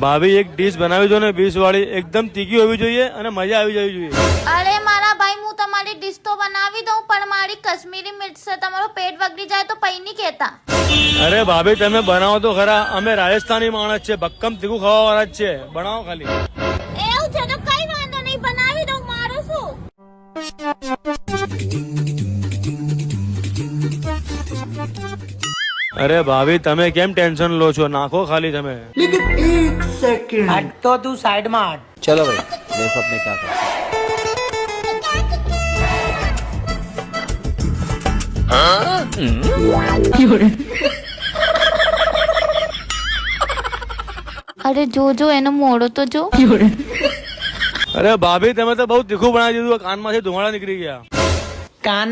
ભાભી એક ડીશ બનાવી દો ને 20 વાળી, એકદમ તીખી હોવી જોઈએ અને મજા આવી જવી જોઈએ. અરે મારા ભાઈ, હું તમારી ડીશ તો બનાવી દઉં, પણ મારી કાશ્મીરી મિર્ચ છે, તમારો પેટ બગડી જાય તો પૈ નહીં કહેતા. અરે ભાભી તમે બનાવો તો ખરા, અમે રાજસ્થાની માણસ છે, ભક્કમ તીખું ખાવા વાળા જ છે, બનાવો ખાલી. એવું છે તો કઈ વાંધો નહીં, બનાવી દઉં, મારું શું. અરે ભાભી તમે કેમ ટેન્શન લો છો, નાખો ખાલી તમે. हट तो तू साइड में हट. चलो भाई देखो अपने क्या करते અરે જોજો એનો મોડો તો જો. અરે ભાભી તમે તો બહુ તીખું બનાવી દીધું, કાનમાંથી ધુમાડા નીકળી ગયા. कान